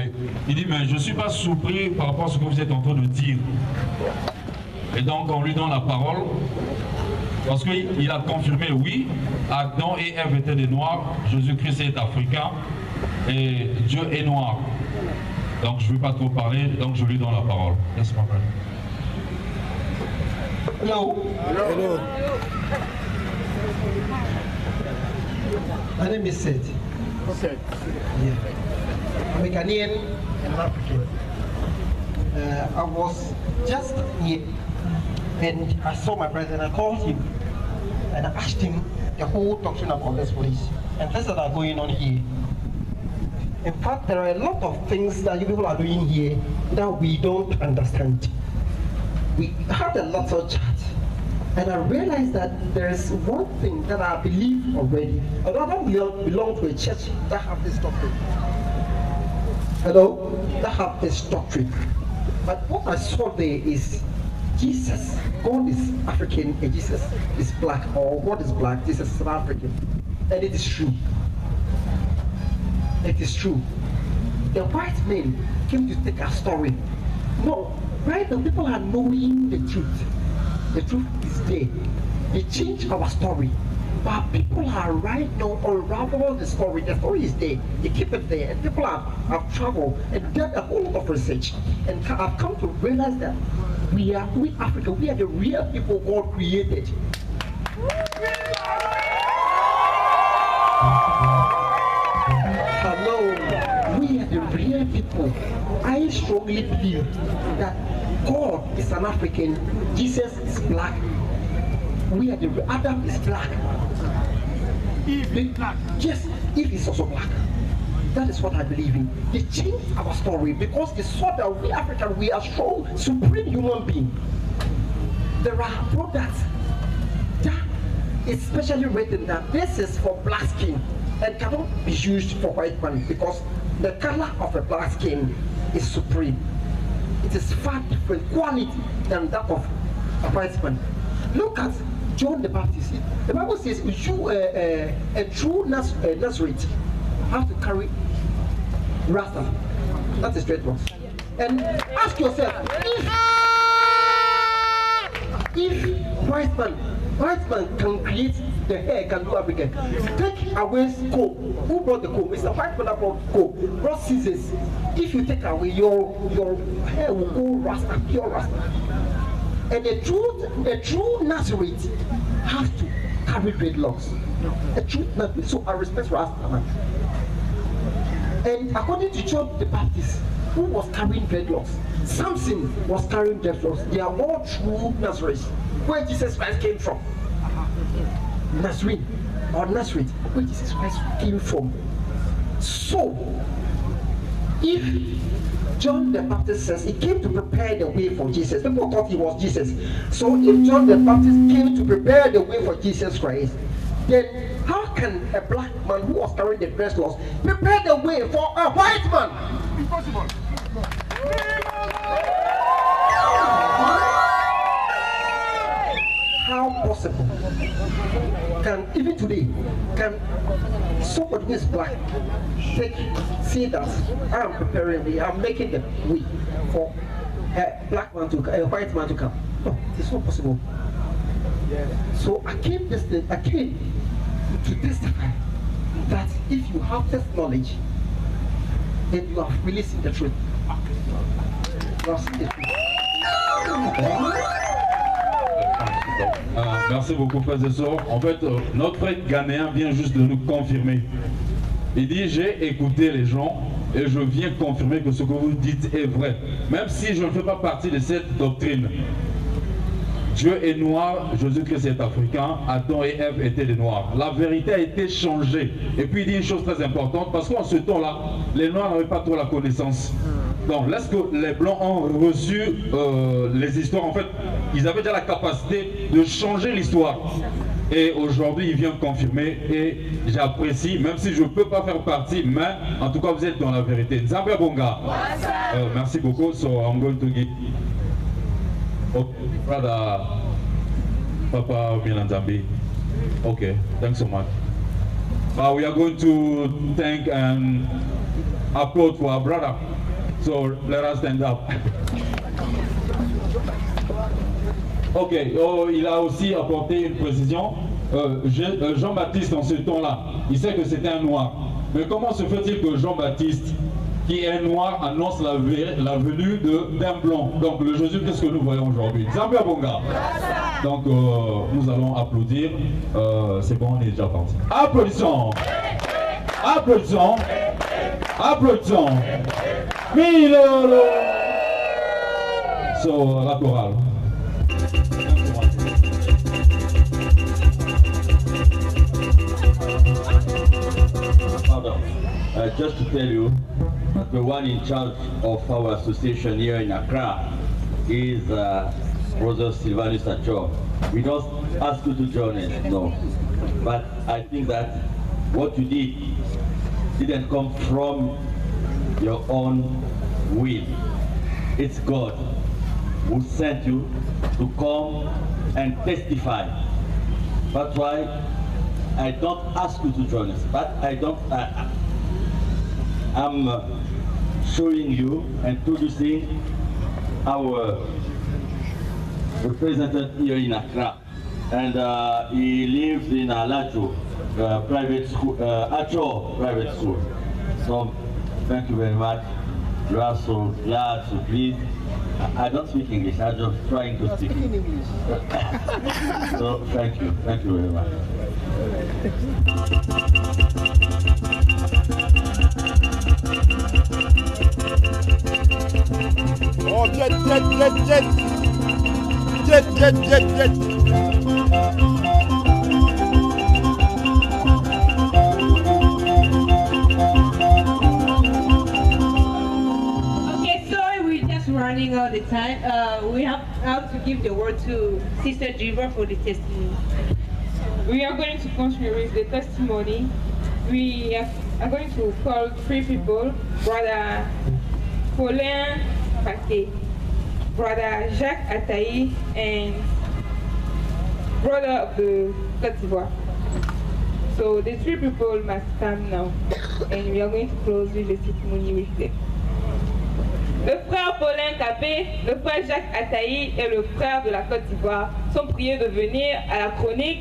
Et il dit, mais je ne suis pas surpris par rapport à ce que vous êtes en train de dire. Et donc on lui donne la parole, parce qu'il a confirmé, oui, Adam et Ève étaient des Noirs, Jésus-Christ est africain, et Dieu est noir. Donc je ne vais pas trop parler, donc je lui donne la parole. Laisse-moi parler. Hello. Hello. My name is Seth. Okay. Yeah. I'm a Ghanaian and an African. I was just here and I saw my brother and I called him and I asked him the whole doctrine about this place and things that are going on here. In fact, there are a lot of things that you people are doing here that we don't understand. We had a lot of chat, and I realized that there is one thing that I believe already. Although I don't belong to a church that have this doctrine. Hello? That have this doctrine. But what I saw there is Jesus, God is African and Jesus is black, or God is black, Jesus is South African. And it is true. It is true. The white men came to take our story. No, right now people are knowing the truth. The truth is there. They change our story. But people are right now unraveling the story. The story is there. They keep it there. And people have traveled and done a whole lot of research. And have come to realize that we Africa, we are the real people God created. Hello, we are the real people. I strongly believe that God is an African, Jesus is black. We are the Adam is black. Eve is black. Yes, Eve is also black. That is what I believe in. They changed our story because they saw that we African, we are strong, supreme human beings. There are products that is specially written that this is for black skin and cannot be used for white man because the color of a black skin is supreme. It is far different quality than that of a white man. Look at John the Baptist. The Bible says a true Nazarite have to carry rasta. That's a straight one. And ask yourself, if white man can create the hair, can do everything. Take away comb. Who brought the comb? It's the white man that brought comb. Brought scissors. If you take away your hair will go rasta, pure rasta. And a true Nazarite has to carry dreadlocks. A true Nazarite. So I respect Rasta man. And according to John the Baptist, who was carrying dreadlocks, Samson was carrying dreadlocks. They are all true Nazarenes. Where Jesus Christ came from. Nazarene or Nazareth, where Jesus Christ came from. So, if John the Baptist says he came to prepare the way for Jesus, people thought he was Jesus. So if John the Baptist came to prepare the way for Jesus Christ, then how can a black man who was carrying the dreadlocks prepare the way for a white man? Impossible. How possible can even today can somebody who is black say that I am preparing the way, I'm making the way for a black man to a white man to come? No, it's not possible. So I came to testify that if you have this knowledge, then you have really seen the truth. You have seen the truth. Merci beaucoup, frères et sœurs. En fait, notre frère ghanéen vient juste de nous confirmer. Il dit, j'ai écouté les gens et je viens confirmer que ce que vous dites est vrai. Même si je ne fais pas partie de cette doctrine. Dieu est noir, Jésus-Christ est africain, Adam et Ève étaient des noirs. La vérité a été changée. Et puis il dit une chose très importante, parce qu'en ce temps-là, les noirs n'avaient pas trop la connaissance. Donc lorsque les blancs ont reçu les histoires, en fait, ils avaient déjà la capacité de changer l'histoire. Et aujourd'hui, il vient confirmer et j'apprécie, même si je ne peux pas faire partie, mais en tout cas, vous êtes dans la vérité. Nzambe Bonga. Merci beaucoup. So I'm going to give... Okay, brother Papa Milanzambi. Okay, thanks so much. We are going to thank applaud for our brother. So let us stand up. Ok, il a aussi apporté une précision. Jean-Baptiste, en ce temps-là, il sait que c'était un noir. Mais comment se fait-il que Jean-Baptiste, qui est noir, annonce la venue d'un blanc? Donc le Jésus, qu'est-ce que nous voyons aujourd'hui? Zambia Bonga. Donc nous allons applaudir. C'est bon, on est déjà parti. Applaudissons. Applaudissons. Applaudissons. Milolo. So, la chorale. Pardon. Just to tell you, the one in charge of our association here in Accra is Brother Sylvanus Acho. We don't ask you to join us, no. But I think that what you didn't come from your own will. It's God who sent you to come and testify. That's why I don't ask you to join us, but I'm showing you and introducing our representative here in Accra. And he lives in Alacho private school, Acho private school. So thank you very much. You are so glad, so pleased. I don't speak English, I'm just trying to speak English. So thank you very much. Oh, jet. Running all the time. We have to give the word to Sister Jiva for the testimony. We are going to continue with the testimony. We are going to call 3 people: Brother Paulin Paquet, Brother Jacques Ataï, and Brother of the Côte d'Ivoire. So the 3 people must come now, and we are going to close with the testimony with them. Le frère Paulin Capé, le frère Jacques Ataï et le frère de la Côte d'Ivoire sont priés de venir à la chronique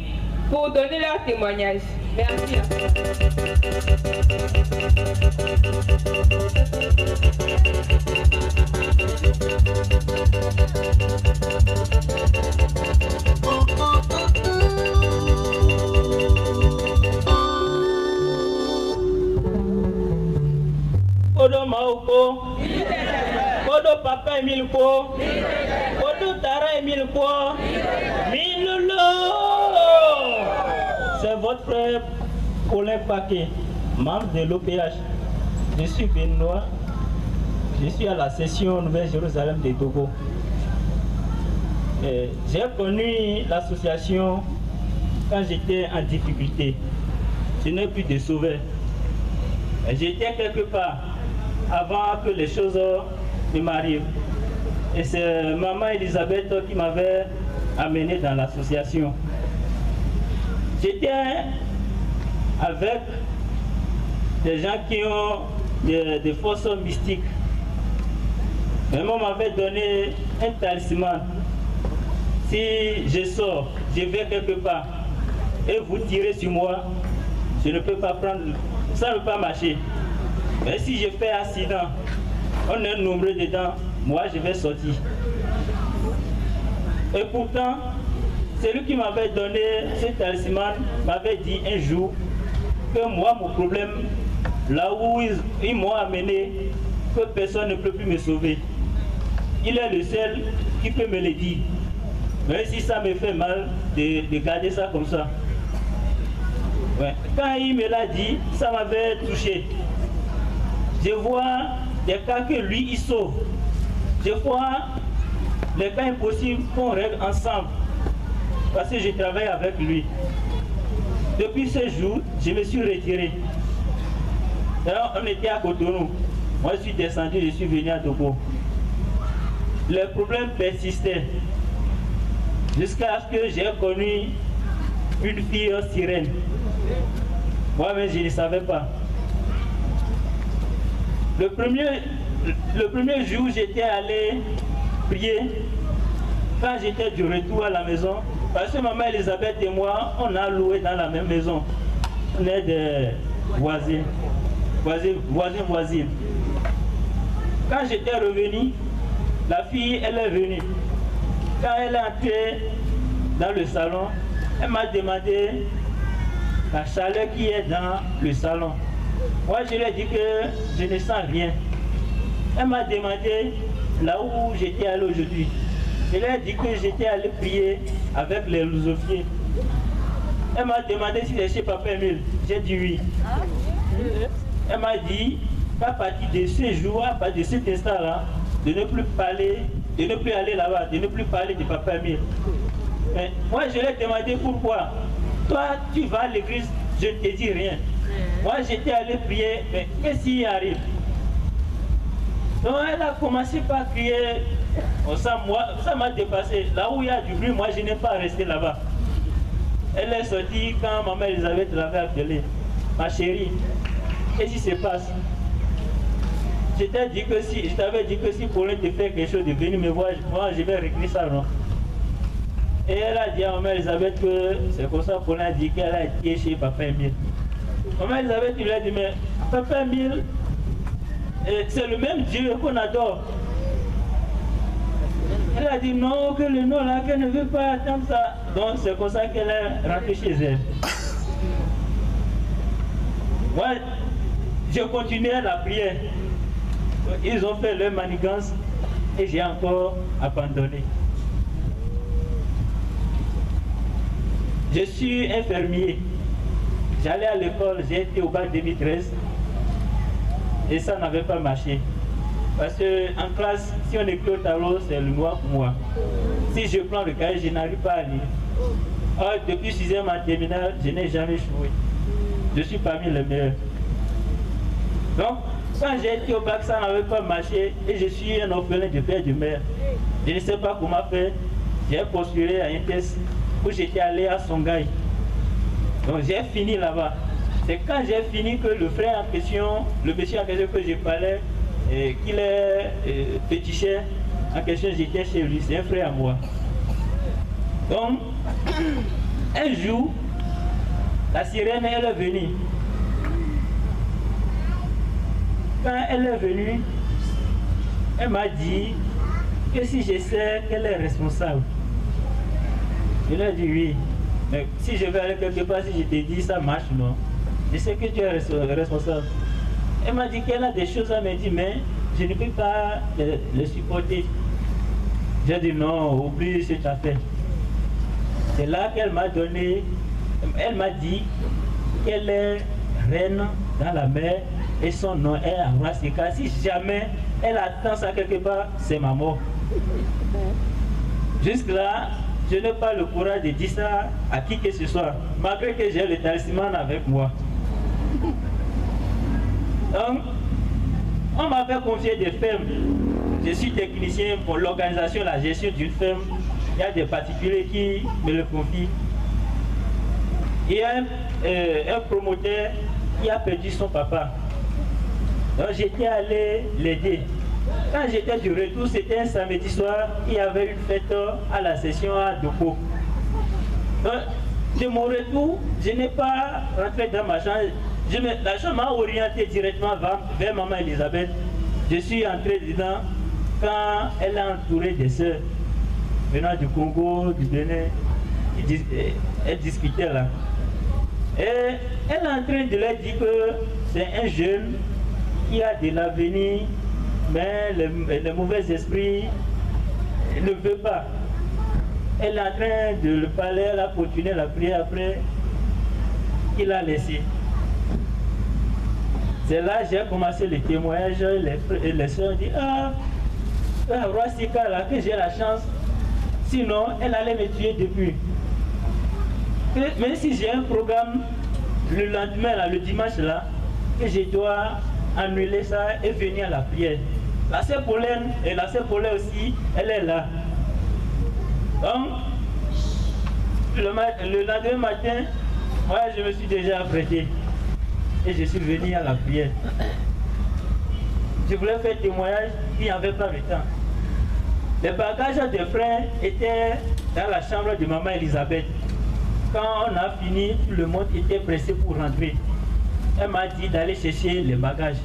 pour donner leur témoignage. Merci. Odo Mauko, Odo Papa Emile Po, Odo Tara Emile Po, Milolo. C'est votre frère Paulin Paquet, membre de l'OPH. Je suis béninois, je suis à la session Nouvelle-Jérusalem de Togo. J'ai connu l'association quand j'étais en difficulté. Je n'ai plus de sauveur. J'étais quelque part avant que les choses ne m'arrivent. Et c'est maman Elisabeth qui m'avait amené dans l'association. J'étais avec des gens qui ont des forces mystiques. Maman m'avait donné un talisman. Si je sors, je vais quelque part et vous tirez sur moi, je ne peux pas prendre, ça ne peut pas marcher. Mais si je fais accident, on est nombreux dedans, moi je vais sortir. Et pourtant, celui qui m'avait donné ce talisman m'avait dit un jour que moi, mon problème, là où ils m'ont amené, que personne ne peut plus me sauver. Il est le seul qui peut me le dire. Même si ça me fait mal de garder ça comme ça. Ouais. Quand il me l'a dit, ça m'avait touché. Je vois des cas que lui, il sauve. Je vois les cas impossibles qu'on règle ensemble. Parce que je travaille avec lui. Depuis ce jour, je me suis retiré. Alors, on était à Cotonou. Moi, je suis descendu, je suis venu à Togo. Les problèmes persistaient. Jusqu'à ce que j'ai connu une fille sirène. Moi-même, je ne savais pas. Le premier jour, j'étais allé prier. Quand j'étais du retour à la maison, parce que maman Elisabeth et moi, on a loué dans la même maison. On est des voisins. Quand j'étais revenu, la fille, elle est venue. Quand elle est entrée dans le salon, elle m'a demandé la chaleur qui est dans le salon. Moi, je lui ai dit que je ne sens rien. Elle m'a demandé là où j'étais allé aujourd'hui. Je lui ai dit que j'étais allé prier avec les lusophiers. Elle m'a demandé si j'étais chez Papa Emile. J'ai dit oui. Elle m'a dit qu'à partir de ce jour, à partir de cet instant-là, de ne plus parler, de ne plus aller là-bas, de ne plus parler de Papa Emile. Mais moi, je lui ai demandé pourquoi. Toi, tu vas à l'église, je ne te dis rien. Moi, j'étais allé prier, mais qu'est-ce qui arrive? Donc, elle a commencé par crier. Oh, ça m'a dépassé. Là où il y a du bruit, moi, je n'ai pas resté là-bas. Elle est sortie quand maman Elisabeth l'avait appelée. Ma chérie, qu'est-ce qui se passe? Je t'avais dit que si Pauline te fait quelque chose de venir me voir, moi, je vais régler ça, non? Et elle a dit à maman Elisabeth que c'est comme ça Pauline a dit qu'elle a été chez Papa Emile. Maman Elisabeth lui a dit, mais Papa Emile, c'est le même Dieu qu'on adore. Elle a dit non, que le nom là, qu'elle ne veut pas attendre ça. Donc c'est comme ça qu'elle est rentrée chez elle. Moi, je continuais la prière. Ils ont fait leur manigance et j'ai encore abandonné. Je suis infirmier. J'allais à l'école, j'ai été au bac 2013 et ça n'avait pas marché. Parce qu'en classe, si on écrit au tableau, c'est le noir pour moi. Si je prends le cahier, je n'arrive pas à lire. Or, depuis 6e en terminale, je n'ai jamais échoué. Je suis parmi les meilleurs. Donc, quand j'ai été au bac, ça n'avait pas marché et je suis un orphelin de père et de mère. Je ne sais pas comment faire. J'ai postulé à un test où j'étais allé à Songhai. Donc, j'ai fini là-bas. C'est quand j'ai fini que le frère en question, le monsieur en question que je parlais, qu'il est féticheur, en question j'étais chez lui, c'est un frère à moi. Donc, un jour, la sirène, elle est venue. Quand elle est venue, elle m'a dit que si je sais qu'elle est responsable. Je lui ai dit oui. Mais si je vais aller quelque part, si je te dis ça marche, non. Je sais que tu es responsable. Elle m'a dit qu'elle a des choses à me dire, mais je ne peux pas les supporter. J'ai dit non, oublie cette affaire. C'est là qu'elle m'a donné, elle m'a dit qu'elle est reine dans la mer et son nom est Aurasika. Si jamais elle attend ça quelque part, c'est ma mort. Jusque là, je n'ai pas le courage de dire ça à qui que ce soit, malgré que j'ai le talisman avec moi. Donc, on m'avait confié des fermes. Je suis technicien pour l'organisation, la gestion d'une ferme. Il y a des particuliers qui me le confient. Il y a un promoteur qui a perdu son papa. Donc j'étais allé l'aider. Quand j'étais du retour, c'était un samedi soir, il y avait une fête à la session à Doko. Donc, de mon retour, je n'ai pas rentré dans ma chambre. La chambre m'a orienté directement vers maman Elisabeth. Je suis entré dedans quand elle a entouré des sœurs venant du Congo, du Bénin. Elle discutait là. Et elle est en train de leur dire que c'est un jeune qui a de l'avenir, mais les mauvais esprits ne veulent pas. Elle est en train de le parler, elle a continué la prière après qu'il a laissé. C'est là que j'ai commencé le témoignage et les soeurs ont dit Roi Sika là, que j'ai la chance, sinon elle allait me tuer depuis. Même si j'ai un programme le lendemain, là, le dimanche là, que je dois annuler ça et venir à la prière. La sœur Pauline, et la sœur Pauline aussi, elle est là. Donc, le lendemain matin, moi je me suis déjà apprêté et je suis venu à la prière. je voulais faire témoignage, il n'y avait pas le temps. Les bagages des frères étaient dans la chambre de maman Elisabeth. Quand on a fini, tout le monde était pressé pour rentrer. Elle m'a dit d'aller chercher les bagages.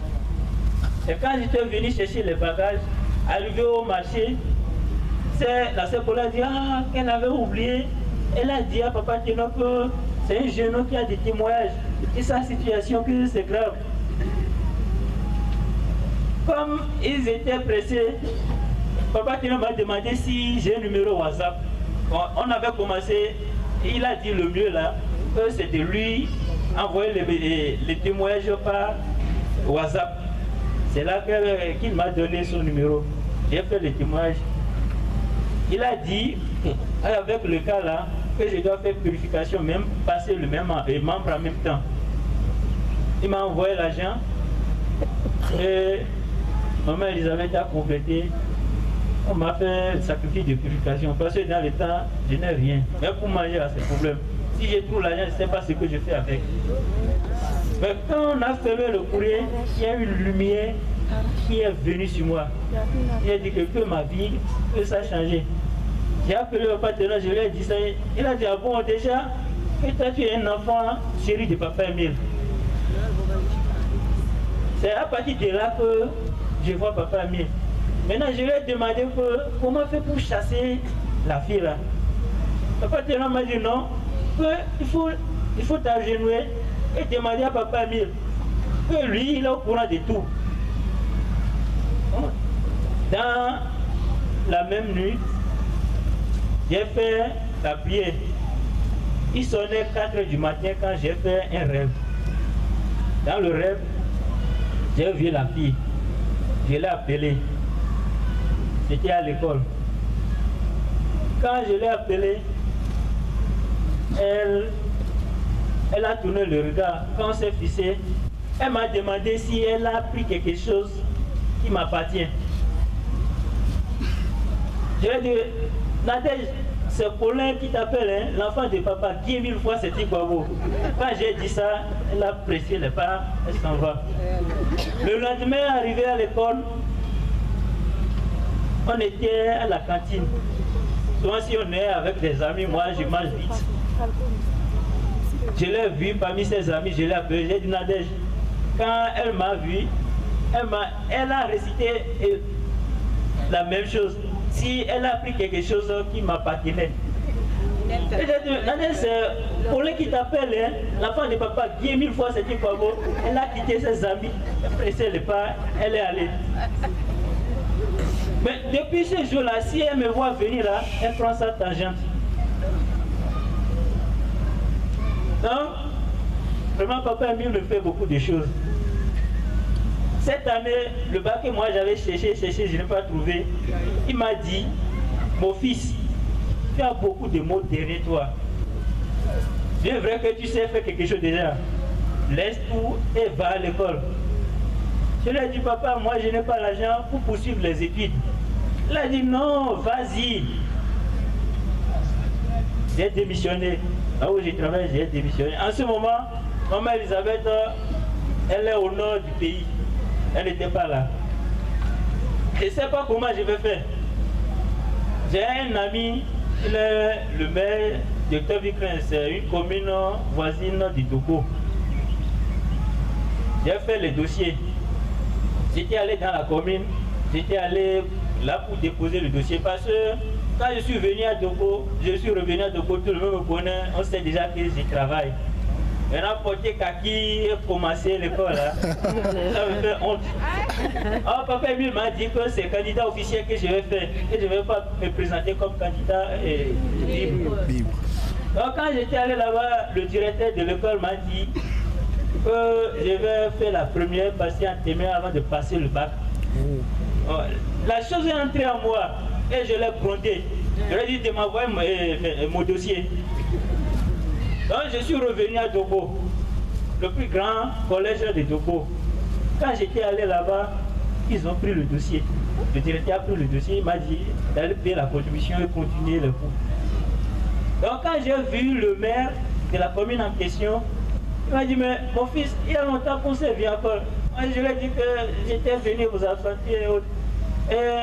Et quand j'étais venu chercher les bagages, arrivé au marché, la sœur Paula a dit qu'elle avait oublié. Elle a dit à papa Tino que c'est un jeune qui a des témoignages et sa situation, que c'est grave. Comme ils étaient pressés, papa Tino m'a demandé si j'ai un numéro WhatsApp. On avait commencé, et il a dit le mieux là, que c'était lui envoyer les témoignages par WhatsApp. C'est là qu'il m'a donné son numéro. J'ai fait le témoignage. Il a dit, avec le cas là, que je dois faire purification, même passer le même membre en même temps. Il m'a envoyé l'argent et maman Elisabeth a complété. On m'a fait le sacrifice de purification parce que dans le temps, je n'ai rien. Mais pour manger, c'est le problème. Si je trouve l'argent, je ne sais pas ce que je fais avec. Mais quand on a fermé le courrier, il y a une lumière qui est venue sur moi. Il a dit que ma vie, que ça a changé. J'ai appelé le papa Tino, je lui ai dit ça. Il a dit, ah bon, déjà, que toi tu es un enfant chéri de papa Emile. C'est à partir de là que je vois papa Emile. Maintenant, je lui ai demandé comment faire pour chasser la fille là. Papa Tino m'a dit non, il faut t'agenouiller et demander à papa Emile que lui, il est au courant de tout. Dans la même nuit, j'ai fait la prière. Il sonnait 4 h du matin quand j'ai fait un rêve. Dans le rêve, j'ai vu la fille. Je l'ai appelée. C'était à l'école. Quand je l'ai appelée, elle a tourné le regard. Quand on s'est fixé, elle m'a demandé si elle a pris quelque chose qui m'appartient. Je lui ai dit, Nadège, c'est Paulin qui t'appelle, hein, l'enfant de papa, 10 000 fois c'est Tikwabo. Quand j'ai dit ça, elle a pressé les pas, elle s'en va. Le lendemain, arrivé à l'école, on était à la cantine. Souvent, si on est avec des amis, moi je mange vite. Je l'ai vu parmi ses amis, je l'ai appelé, j'ai dit Nadège. Quand elle m'a vu, elle a récité la même chose. Si elle a pris quelque chose qui m'appartenait. C'est Paulin qui t'appelle, hein, l'enfant de papa, 10 000 fois c'est pas beau. Elle a quitté ses amis, elle pressait le pas, elle est allée. Mais depuis ce jour-là, si elle me voit venir là, elle prend sa tangente. Donc, vraiment, papa Emile me fait beaucoup de choses. Cette année, le bac que moi j'avais cherché, je n'ai pas trouvé. Il m'a dit, mon fils, tu as beaucoup de mots derrière toi. Bien vrai que tu sais faire quelque chose déjà. Laisse tout et va à l'école. Je lui ai dit, papa, moi je n'ai pas l'argent pour poursuivre les études. Il a dit, non, vas-y. J'ai démissionné. Là où je travaille, j'ai démissionné. En ce moment, maman Elisabeth, elle est au nord du pays. Elle n'était pas là. Je ne sais pas comment je vais faire. J'ai un ami, il est le maire de Tovikren, c'est une commune voisine du Togo. J'ai fait le dossier. J'étais allé dans la commune, j'étais allé là pour déposer le dossier parce que quand je suis venu à Togo, je suis revenu à Togo, tout le monde me connaît, on sait déjà que je travaille. Maintenant, porter kaki et commencer l'école, ça me fait honte. Alors, papa Emile m'a dit que c'est candidat officiel que je vais faire, que je ne vais pas me présenter comme candidat libre. Donc, quand j'étais allé là-bas, le directeur de l'école m'a dit que je vais faire la première partie en témoin avant de passer le bac. La chose est entrée en moi et je l'ai grondé. Je lui ai dit de m'envoyer mon dossier. Donc je suis revenu à Togo, le plus grand collège de Togo. Quand j'étais allé là-bas, ils ont pris le dossier. Le directeur a pris le dossier, il m'a dit d'aller payer la contribution et continuer le cours. Donc quand j'ai vu le maire de la commune en question, il m'a dit, mais mon fils, il y a longtemps qu'on s'est vu encore. mais je lui ai dit que j'étais venu vous affronter et autres. Et